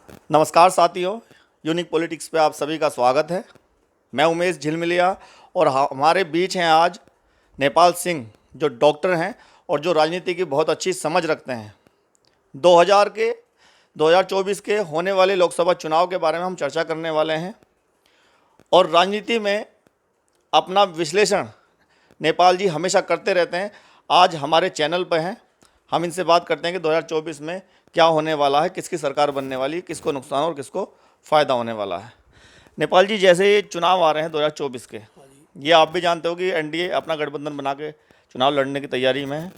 नमस्कार साथियों, unique politics पे आप सभी का स्वागत है। मैं उमेश झिलमिलिया और हमारे बीच हैं आज नेपाल सिंह, जो डॉक्टर हैं और जो राजनीति की बहुत अच्छी समझ रखते हैं। 2024 के होने वाले लोकसभा चुनाव के बारे में हम चर्चा करने वाले हैं और राजनीति में अपना विश्लेषण नेपाल जी हमेशा करते रहते हैं। आज हमारे चैनल पर हैं, हम इनसे बात करते हैं कि 2024 में क्या होने वाला है, किसकी सरकार बनने वाली है, किसको नुकसान और किसको फ़ायदा होने वाला है। नेपाल जी, जैसे ये चुनाव आ रहे हैं 2024 के, ये आप भी जानते हो कि एनडीए अपना गठबंधन बना के चुनाव लड़ने की तैयारी में है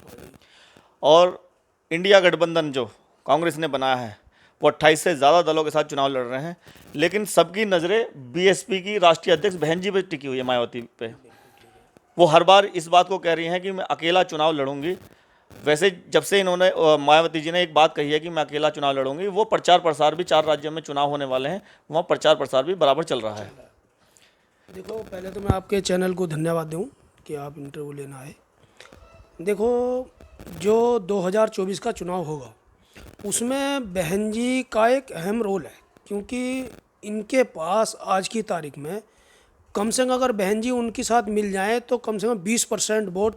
और इंडिया गठबंधन जो कांग्रेस ने बनाया है वो 28 से ज़्यादा दलों के साथ चुनाव लड़ रहे हैं, लेकिन सबकी नज़रें बीएसपी की राष्ट्रीय अध्यक्ष बहन जी पर टिकी हुई है, मायावती पे। वो हर बार इस बात को कह रही हैं कि मैं अकेला चुनाव लड़ूंगी। वैसे जब से इन्होंने मायावती जी ने एक बात कही है कि मैं अकेला चुनाव लड़ूंगी, वो प्रचार प्रसार भी 4 राज्यों में चुनाव होने वाले हैं, वहाँ प्रचार प्रसार भी बराबर चल रहा है। देखो, पहले तो मैं आपके चैनल को धन्यवाद दूं कि आप इंटरव्यू लेना है। देखो, जो 2024 का चुनाव होगा उसमें बहन जी का एक अहम रोल है, क्योंकि इनके पास आज की तारीख में कम से कम अगर बहन जी उनके साथ मिल जाएं तो कम से कम 20% वोट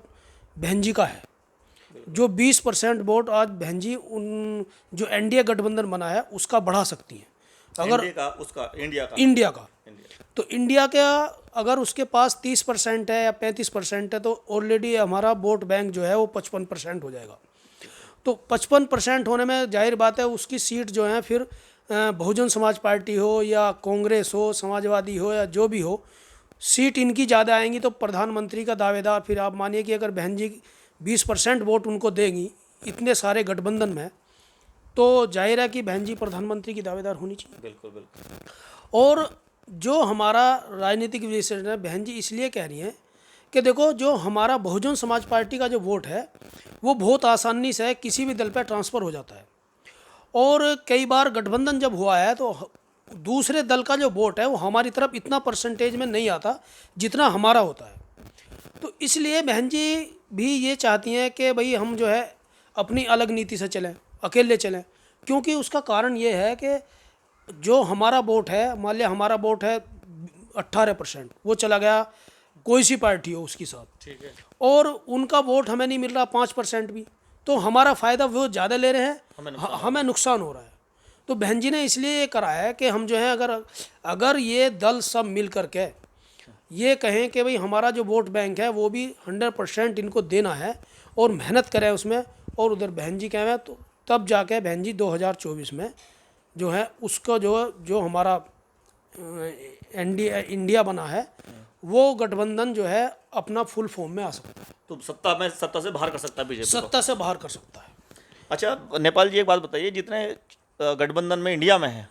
बहन जी का है। जो 20% वोट आज बहन जी उन जो एनडीए गठबंधन बना है उसका बढ़ा सकती हैं। अगर इंडिया का तो इंडिया का अगर उसके पास 30% है या 35% है तो ऑलरेडी हमारा वोट बैंक जो है वो 55% हो जाएगा। तो 55% होने में जाहिर बात है उसकी सीट जो है फिर बहुजन समाज पार्टी हो या कांग्रेस हो, समाजवादी हो या जो भी हो, सीट इनकी ज़्यादा आएंगी। तो प्रधानमंत्री का दावेदार, फिर आप मानिए कि अगर बहन जी 20% वोट उनको देंगी इतने सारे गठबंधन में, तो जाहिर है कि बहन जी प्रधानमंत्री की दावेदार होनी चाहिए। बिल्कुल बिल्कुल। और जो हमारा राजनीतिक विश्लेषण है, बहन जी इसलिए कह रही हैं कि देखो, जो हमारा बहुजन समाज पार्टी का जो वोट है वो बहुत आसानी से किसी भी दल पर ट्रांसफ़र हो जाता है। और कई बार गठबंधन जब हुआ है तो दूसरे दल का जो वोट है वो हमारी तरफ इतना परसेंटेज में नहीं आता जितना हमारा होता है। तो इसलिए बहन जी भी ये चाहती हैं कि भाई हम जो है अपनी अलग नीति से चलें, अकेले चलें। क्योंकि उसका कारण ये है कि जो हमारा वोट है, मान लिया हमारा वोट है 18%, वो चला गया कोई सी पार्टी हो उसके साथ, ठीक है, और उनका वोट हमें नहीं मिल रहा 5% भी, तो हमारा फ़ायदा वो ज़्यादा ले रहे हैं, हमें नुकसान हो रहा है। तो बहन जी ने इसलिए ये करा है कि हम जो है अगर ये दल सब मिल कर के ये कहें कि भाई हमारा जो वोट बैंक है वो भी 100% इनको देना है और मेहनत करें उसमें, और उधर बहन जी कहें तो तब जाके बहन जी 2024 में जो है उसका जो हमारा इंडिया बना है वो गठबंधन जो है अपना फुल फॉर्म में आ सकता है। तो सत्ता से बाहर कर सकता है बीजेपी को। सत्ता से बाहर कर सकता है। अच्छा नेपाल जी, एक बात बताइए, जितने गठबंधन में इंडिया में हैं,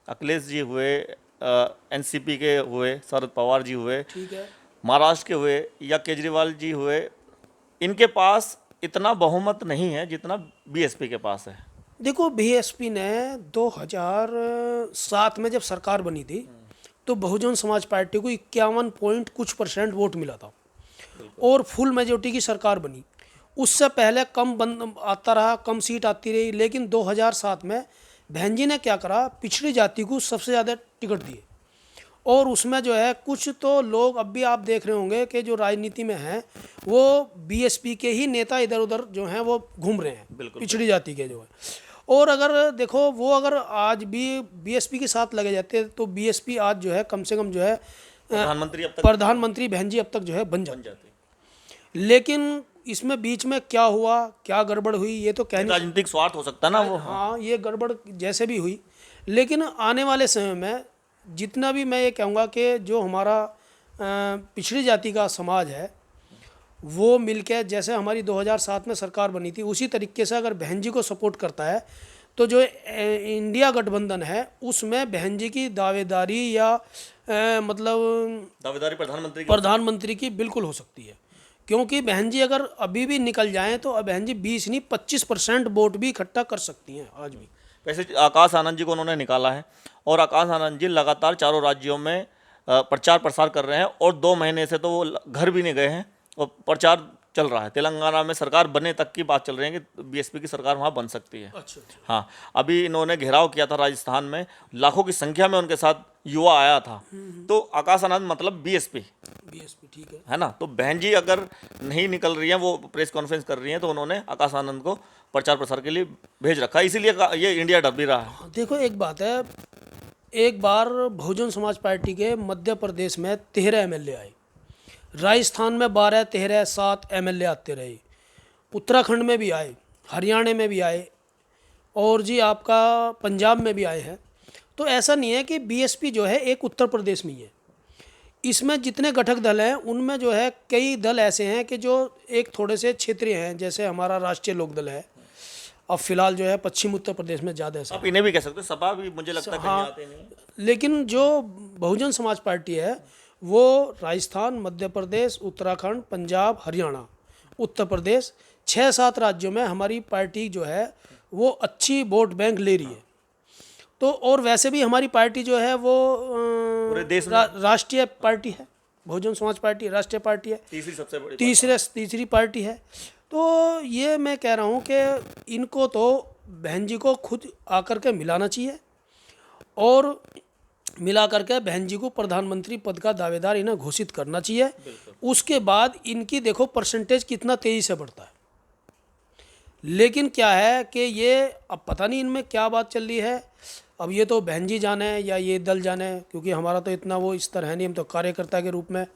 अखिलेश जी हुए, एनसीपी के हुए, शरद पवार जी हुए, ठीक है, महाराष्ट्र के हुए या केजरीवाल जी हुए, इनके पास इतना बहुमत नहीं है जितना बीएसपी के पास है। देखो, बीएसपी ने 2007 में जब सरकार बनी थी तो बहुजन समाज पार्टी को 51 पॉइंट कुछ % वोट मिला था और फुल मेजोरिटी की सरकार बनी। उससे पहले कम बंद आता रहा, कम सीट आती रही, लेकिन 2007 में बहन जी ने क्या करा, पिछड़ी जाति को सबसे ज़्यादा टिकट दिए। और उसमें जो है कुछ तो लोग अब भी आप देख रहे होंगे कि जो राजनीति में हैं वो बीएसपी के ही नेता इधर उधर जो हैं वो घूम रहे हैं, पिछड़ी जाति के जो है। और अगर देखो, वो अगर आज भी बीएसपी के साथ लगे जाते तो बीएसपी आज जो है कम से कम जो है प्रधानमंत्री बहन जी अब तक जो है बन जाते। लेकिन इसमें बीच में क्या हुआ, क्या गड़बड़ हुई, ये तो कहने, राजनीतिक स्वार्थ हो सकता है ना वो। हाँ, ये गड़बड़ जैसे भी हुई, लेकिन आने वाले समय में जितना भी मैं ये कहूँगा कि जो हमारा पिछड़ी जाति का समाज है वो मिलकर, जैसे हमारी 2007 में सरकार बनी थी उसी तरीके से अगर बहन जी को सपोर्ट करता है तो जो इंडिया गठबंधन है उसमें बहन जी की दावेदारी या मतलब दावेदारी प्रधानमंत्री की बिल्कुल हो सकती है। क्योंकि बहन जी अगर अभी भी निकल जाएं तो बहन जी 20 नहीं 25% वोट भी इकट्ठा कर सकती हैं आज भी। वैसे आकाश आनंद जी को उन्होंने निकाला है और आकाश आनंद जी लगातार चारों राज्यों में प्रचार प्रसार कर रहे हैं और 2 महीने से तो वो घर भी नहीं गए हैं और प्रचार चल रहा है। तेलंगाना में सरकार बनने तक की बात चल रही है कि बीएसपी की सरकार वहाँ बन सकती है। अच्छा। हाँ, अभी इन्होंने घेराव किया था राजस्थान में, लाखों की संख्या में उनके साथ युवा आया था। तो आकाश आनंद मतलब बीएसपी, ठीक है ना। तो बहन जी अगर नहीं निकल रही हैं, वो प्रेस कॉन्फ्रेंस कर रही हैं, तो उन्होंने आकाश आनंद को प्रचार प्रसार के लिए भेज रखा है, इसीलिए ये इंडिया डर भी रहा है। हाँ, देखो एक बात है, एक बार बहुजन समाज पार्टी के मध्य प्रदेश में 13 एमएलए आए, राजस्थान में 12, 13, 7 एमएलए आते रहे, उत्तराखंड में भी आए, हरियाणा में भी आए, और जी आपका पंजाब में भी आए हैं। तो ऐसा नहीं है कि बीएसपी जो है एक उत्तर प्रदेश में ही है। इसमें जितने घटक दल हैं उनमें जो है कई दल ऐसे हैं कि जो एक थोड़े से क्षेत्रीय हैं, जैसे हमारा राष्ट्रीय लोक दल है, अब फिलहाल जो है पश्चिम उत्तर प्रदेश में ज़्यादा ऐसा। आप इन्हें भी कह सकते हो, सपा भी मुझे लगता है कहीं हाँ, आते नहीं। लेकिन जो बहुजन समाज पार्टी है वो राजस्थान, मध्य प्रदेश, उत्तराखंड, पंजाब, हरियाणा, उत्तर प्रदेश, 6-7 राज्यों में हमारी पार्टी जो है वो अच्छी वोट बैंक ले रही है। तो और वैसे भी हमारी पार्टी जो है वो पूरे देश में राष्ट्रीय पार्टी है, बहुजन समाज पार्टी राष्ट्रीय पार्टी है, तीसरी सबसे बड़ी तीसरी पार्टी है। तो ये मैं कह रहा हूँ कि इनको तो बहन जी को खुद आकर के मिलाना चाहिए, और मिला करके बहन जी को प्रधानमंत्री पद का दावेदार इन्हें घोषित करना चाहिए। उसके बाद इनकी देखो परसेंटेज कितना तेज़ी से बढ़ता है। लेकिन क्या है कि ये अब पता नहीं इनमें क्या बात चल रही है, अब ये तो बहन जी जाने या ये दल जाने, क्योंकि हमारा तो इतना वो स्तर है नहीं, हम तो कार्यकर्ता के रूप में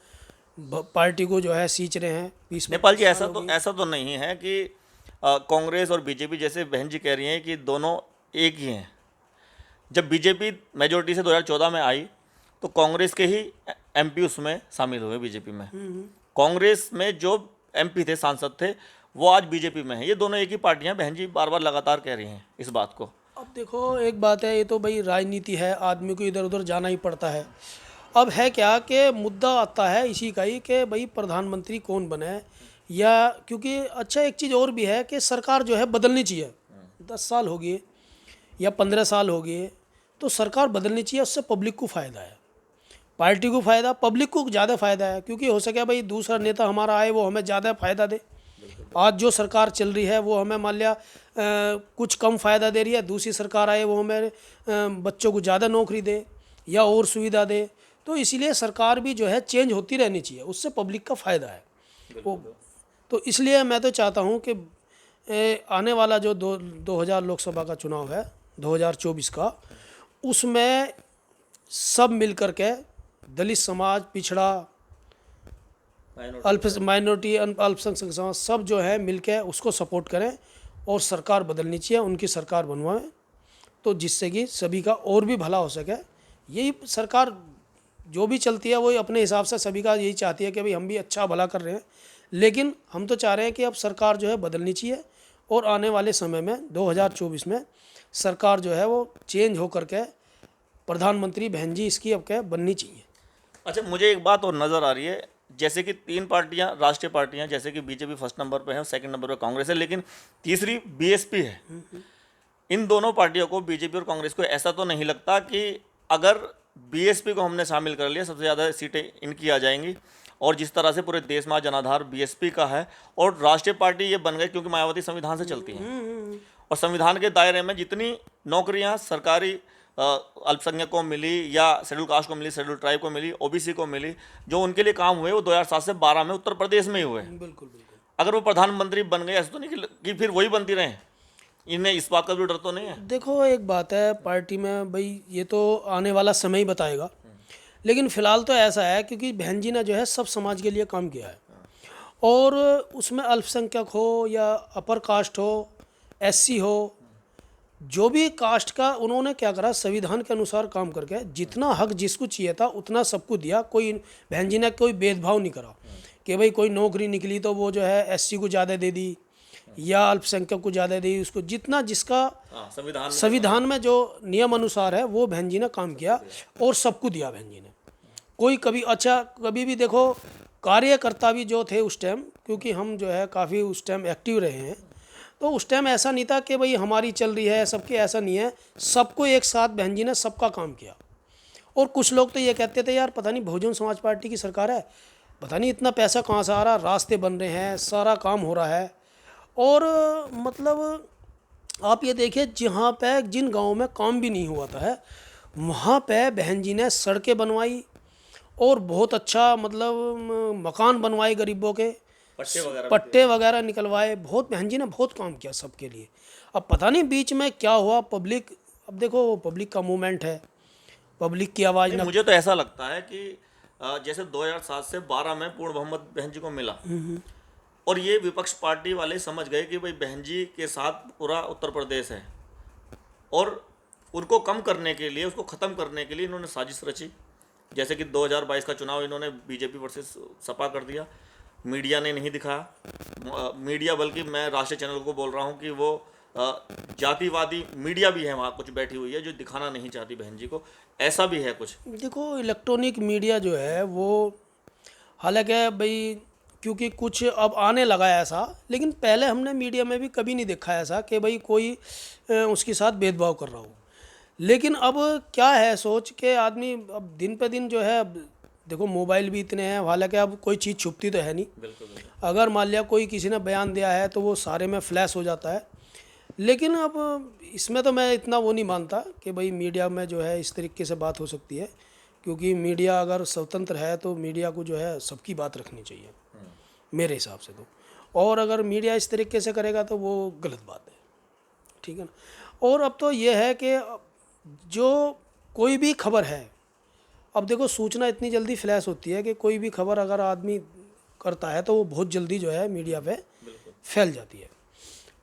पार्टी को जो है सींच रहे हैं। नेपाल जी ऐसा तो नहीं है कि कांग्रेस और बीजेपी जैसे बहन जी कह रही हैं कि दोनों एक ही हैं। जब बीजेपी मेजोरिटी से 2014 में आई तो कांग्रेस के ही एमपी उसमें शामिल हुए बीजेपी में। कांग्रेस में जो एमपी थे, सांसद थे, वो आज बीजेपी में है। ये दोनों एक ही पार्टियां, बहन जी बार बार लगातार कह रही हैं इस बात को। अब देखो एक बात है, ये तो भाई राजनीति है, आदमी को इधर उधर जाना ही पड़ता है। अब है क्या कि मुद्दा आता है इसी का ही कि भाई प्रधानमंत्री कौन बने, या क्योंकि अच्छा एक चीज़ और भी है कि सरकार जो है बदलनी चाहिए। 10 साल हो गए या 15 साल हो गए, तो सरकार बदलनी चाहिए। उससे पब्लिक को फ़ायदा है, पार्टी को फ़ायदा, पब्लिक को ज़्यादा फ़ायदा है। क्योंकि हो सके भाई दूसरा नेता हमारा आए वो हमें ज़्यादा फ़ायदा दे। आज जो सरकार चल रही है वो हमें मान लिया कुछ कम फ़ायदा दे रही है, दूसरी सरकार आए वो हमें बच्चों को ज़्यादा नौकरी दे या और सुविधा दे। तो इसीलिए सरकार भी जो है चेंज होती रहनी चाहिए, उससे पब्लिक का फ़ायदा है वो। तो इसलिए मैं तो चाहता हूँ कि आने वाला जो 2000 लोकसभा का चुनाव है 2024 का, उसमें सब मिलकर के दलित समाज, पिछड़ा, माइनॉरिटी, अल्पसंख्यक समाज, सब जो है मिलके उसको सपोर्ट करें और सरकार बदलनी चाहिए, उनकी सरकार बनवाएं, तो जिससे कि सभी का और भी भला हो सके। यही सरकार जो भी चलती है वो अपने हिसाब से सभी का यही चाहती है कि भाई हम भी अच्छा भला कर रहे हैं, लेकिन हम तो चाह रहे हैं कि अब सरकार जो है बदलनी चाहिए, और आने वाले समय में 2024 में सरकार जो है वो चेंज होकर के प्रधानमंत्री बहन जी इसकी अब क्या बननी चाहिए। अच्छा, मुझे एक बात और नज़र आ रही है, जैसे कि 3 पार्टियां राष्ट्रीय पार्टियां, जैसे कि बीजेपी फर्स्ट नंबर पे है, सेकंड नंबर पे कांग्रेस है, लेकिन तीसरी बीएसपी है। इन दोनों पार्टियों को, बीजेपी और कांग्रेस को, ऐसा तो नहीं लगता कि अगर बीएसपी को हमने शामिल कर लिया सबसे ज़्यादा सीटें इनकी आ जाएंगी? और जिस तरह से पूरे देश में जनाधार बीएसपी का है और राष्ट्रीय पार्टी ये बन गई क्योंकि मायावती संविधान से चलती हैं, और संविधान के दायरे में जितनी नौकरियां सरकारी अल्पसंख्यक को मिली या शेड्यूल कास्ट को मिली, शेड्यूल ट्राइब को मिली, ओबीसी को मिली, जो उनके लिए काम हुए वो 2007 से 12 में उत्तर प्रदेश में ही हुए। बिल्कुल। अगर वो प्रधानमंत्री बन गए, ऐसा तो नहीं कि फिर वही बनती रहे, इन्हें इस बात का भी डर तो नहीं है? देखो एक बात है, पार्टी में भाई ये तो आने वाला समय ही बताएगा, लेकिन फ़िलहाल तो ऐसा है क्योंकि बहन जी ने जो है सब समाज के लिए काम किया है, और उसमें अल्पसंख्यक हो या अपर कास्ट हो, एससी हो, जो भी कास्ट का, उन्होंने क्या करा, संविधान के अनुसार काम करके जितना हक जिसको चाहिए था उतना सबको दिया। कोई बहन जी ने कोई भेदभाव नहीं करा कि भाई कोई नौकरी निकली तो वो जो है एससी को ज़्यादा दे दी या अल्पसंख्यक को ज़्यादा दे दी, उसको जितना जिसका संविधान में जो नियम अनुसार है वो बहन जी ने काम किया और सबको दिया बहन जी ने। कोई कभी अच्छा कभी भी देखो, कार्यकर्ता भी जो थे उस टाइम, क्योंकि हम जो है काफ़ी उस टाइम एक्टिव रहे हैं, तो उस टाइम ऐसा नहीं था कि भाई हमारी चल रही है सबके, ऐसा नहीं है, सबको एक साथ बहन जी ने सबका काम किया। और कुछ लोग तो ये कहते थे यार पता नहीं बहुजन समाज पार्टी की सरकार है, पता नहीं इतना पैसा कहाँ से आ रहा, रास्ते बन रहे हैं, सारा काम हो रहा है। और मतलब आप ये देखिए, जहाँ पे जिन गाँव में काम भी नहीं हुआ था है, वहाँ पे बहन जी ने सड़कें बनवाई और बहुत अच्छा मतलब मकान बनवाए गरीबों के, पट्टे वगैरह निकलवाए। बहुत बहन जी ने बहुत काम किया सबके लिए। अब पता नहीं बीच में क्या हुआ, पब्लिक, अब देखो पब्लिक का मूवमेंट है, पब्लिक की आवाज़ नहीं, ना। मुझे तो ऐसा लगता है कि जैसे 2007 से 12 में पूर्ण बहुमत बहन जी को मिला, और ये विपक्ष पार्टी वाले समझ गए कि भाई बहन जी के साथ पूरा उत्तर प्रदेश है, और उनको कम करने के लिए, उसको ख़त्म करने के लिए इन्होंने साजिश रची। जैसे कि 2022 का चुनाव इन्होंने बीजेपी वर्सेस सपा कर दिया। मीडिया ने नहीं दिखाया, मीडिया, बल्कि मैं राष्ट्रीय चैनल को बोल रहा हूँ कि वो जातिवादी मीडिया भी है वहाँ कुछ बैठी हुई है जो दिखाना नहीं चाहती बहन जी को, ऐसा भी है कुछ। देखो इलेक्ट्रॉनिक मीडिया जो है वो, हालांकि भाई क्योंकि कुछ अब आने लगा है ऐसा, लेकिन पहले हमने मीडिया में भी कभी नहीं देखा ऐसा कि भाई कोई उसके साथ भेदभाव कर रहा हो। लेकिन अब क्या है सोच के आदमी, अब दिन पे दिन जो है, अब देखो मोबाइल भी इतने हैं, हालांकि अब कोई चीज़ छुपती तो है नहीं। बिल्कुल बिल्कुल। अगर मान लिया कोई किसी ने बयान दिया है तो वो सारे में फ्लैश हो जाता है। लेकिन अब इसमें तो मैं इतना वो नहीं मानता कि भाई मीडिया में जो है इस तरीके से बात हो सकती है, क्योंकि मीडिया अगर स्वतंत्र है तो मीडिया को जो है सबकी बात रखनी चाहिए मेरे हिसाब से तो। और अगर मीडिया इस तरीके से करेगा तो वो गलत बात है, ठीक है ना। और अब तो ये है कि जो कोई भी खबर है, अब देखो सूचना इतनी जल्दी फ्लैश होती है कि कोई भी खबर अगर आदमी करता है तो वो बहुत जल्दी जो है मीडिया पे फैल जाती है।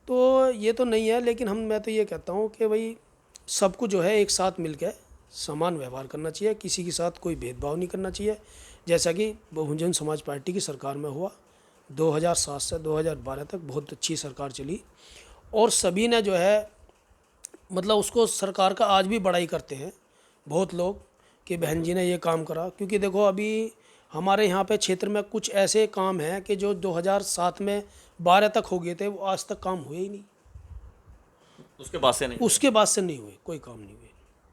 तो ये तो नहीं है, लेकिन मैं तो ये कहता हूँ कि भाई सबको जो है एक साथ मिलकर समान व्यवहार करना चाहिए, किसी के साथ कोई भेदभाव नहीं करना चाहिए। जैसा कि बहुजन समाज पार्टी की सरकार में हुआ, 2007 से 2012 तक बहुत अच्छी सरकार चली, और सभी ने जो है मतलब उसको सरकार का आज भी बड़ाई करते हैं बहुत लोग कि बहन जी ने ये काम करा। क्योंकि देखो अभी हमारे यहाँ पे क्षेत्र में कुछ ऐसे काम हैं कि जो 2007 में 12 तक हो गए थे, वो आज तक काम हुए ही नहीं, उसके बाद से नहीं। उसके बाद से नहीं हुए, कोई काम नहीं हुए।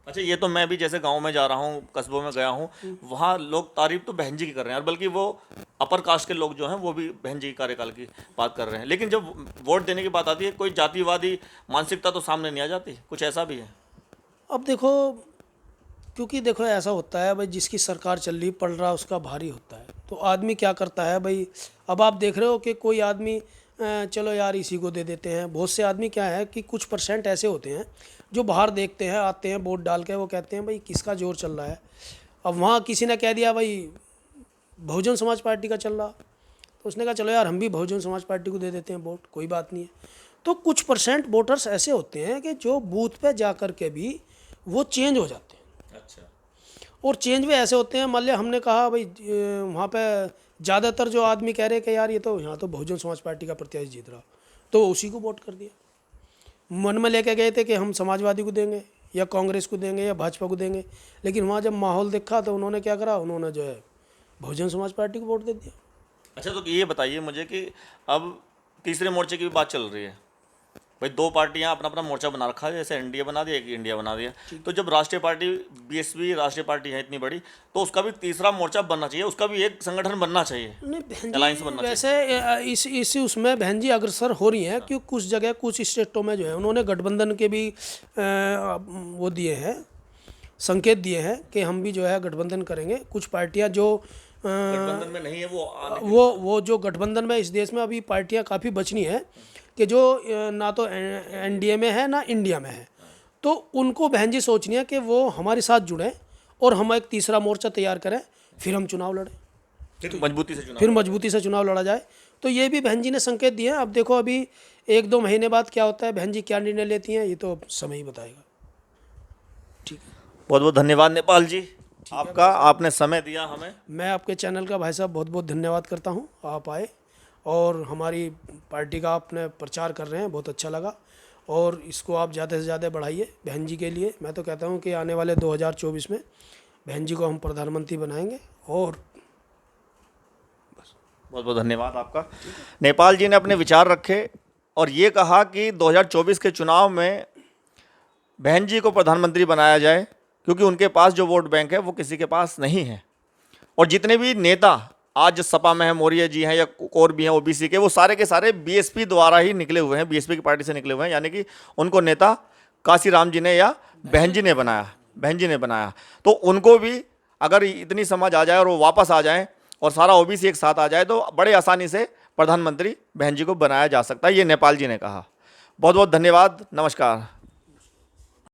अच्छा, ये तो मैं भी जैसे गांव में जा रहा हूँ, कस्बों में गया हूँ, वहाँ लोग तारीफ तो बहन जी की कर रहे हैं, और बल्कि वो अपर कास्ट के लोग जो हैं वो भी बहन जी के कार्यकाल की बात कर रहे हैं। लेकिन जब वोट देने की बात आती है, कोई जातिवादी मानसिकता तो सामने नहीं आ जाती, कुछ ऐसा भी है। अब देखो, क्योंकि देखो ऐसा होता है भाई, जिसकी सरकार चल रही पड़ रहा उसका भारी होता है, तो आदमी क्या करता है भाई। अब आप देख रहे हो कि कोई आदमी चलो यार इसी को दे देते हैं। बहुत से आदमी क्या है कि कुछ परसेंट ऐसे होते हैं जो बाहर देखते हैं, आते हैं वोट डाल के, वो कहते हैं भाई किसका जोर चल रहा है। अब वहाँ किसी ने कह दिया भाई बहुजन समाज पार्टी का चल रहा, तो उसने कहा चलो यार हम भी बहुजन समाज पार्टी को दे देते हैं वोट, कोई बात नहीं है। तो कुछ परसेंट वोटर्स ऐसे होते हैं कि जो बूथ पे जा कर के भी वो चेंज हो जाते हैं। अच्छा। और चेंज भी ऐसे होते हैं, मान लिया हमने कहा भाई वहाँ पे ज़्यादातर जो आदमी कह रहे हैं कि यार ये तो यहाँ तो बहुजन समाज पार्टी का प्रत्याशी जीत रहा, तो उसी को वोट कर दिया। मन में लेके गए थे कि हम समाजवादी को देंगे या कांग्रेस को देंगे या भाजपा को देंगे, लेकिन वहाँ जब माहौल देखा तो उन्होंने क्या करा, उन्होंने जो है बहुजन समाज पार्टी को वोट दे दिया। अच्छा, तो ये बताइए मुझे कि अब तीसरे मोर्चे की भी बात चल रही है भाई, दो पार्टियां अपना अपना मोर्चा बना रखा है, जैसे एनडीए बना दिया, एक इंडिया बना दिया। तो जब राष्ट्रीय पार्टी बीएसपी राष्ट्रीय पार्टी है इतनी बड़ी, तो उसका भी तीसरा मोर्चा बनना चाहिए, उसका भी एक संगठन बनना चाहिए, नहीं बहन अलायंस जी, बनना वैसे इस उसमें बहन जी अग्रसर हो रही हैं, क्योंकि कुछ जगह कुछ स्टेटों में जो है उन्होंने गठबंधन के भी वो दिए हैं, संकेत दिए हैं कि हम भी जो है गठबंधन करेंगे। कुछ पार्टियां जो गठबंधन में नहीं है वो जो गठबंधन में इस देश में अभी पार्टियां काफ़ी बचनी है कि जो ना तो एनडीए में है ना इंडिया में है, तो उनको बहन जी सोचनी है कि वो हमारे साथ जुड़ें और हम एक तीसरा मोर्चा तैयार करें, फिर हम चुनाव लड़ें, फिर मजबूती से चुनाव लड़ा जाए। तो ये भी बहन जी ने संकेत दिए हैं। अब देखो अभी 1-2 महीने बाद क्या होता है, बहन जी क्या निर्णय लेती हैं, ये तो समय ही बताएगा। ठीक है, बहुत बहुत धन्यवाद नेपाल जी आपका, आपने समय दिया हमें। मैं आपके चैनल का भाई साहब बहुत बहुत धन्यवाद करता हूँ, आप आए और हमारी पार्टी का आपने प्रचार कर रहे हैं, बहुत अच्छा लगा। और इसको आप ज़्यादा से ज़्यादा बढ़ाइए बहन जी के लिए। मैं तो कहता हूँ कि आने वाले 2024 में बहन जी को हम प्रधानमंत्री बनाएंगे। और बस, बहुत बहुत धन्यवाद आपका। नेपाल जी ने अपने विचार रखे और ये कहा कि 2024 के चुनाव में बहन जी को प्रधानमंत्री बनाया जाए, क्योंकि उनके पास जो वोट बैंक है वो किसी के पास नहीं है। और जितने भी नेता आज जो सपा में है, मौर्य जी हैं या और भी हैं ओबीसी के, वो सारे के सारे बीएसपी द्वारा ही निकले हुए हैं, बीएसपी की पार्टी से निकले हुए हैं, यानी कि उनको नेता काशीराम जी ने या बहन जी ने बनाया। तो उनको भी अगर इतनी समझ आ जाए और वो वापस आ जाएं और सारा ओबीसी एक साथ आ जाए तो बड़े आसानी से प्रधानमंत्री बहन जी को बनाया जा सकता है, ये नेपाल जी ने कहा। बहुत बहुत धन्यवाद, नमस्कार।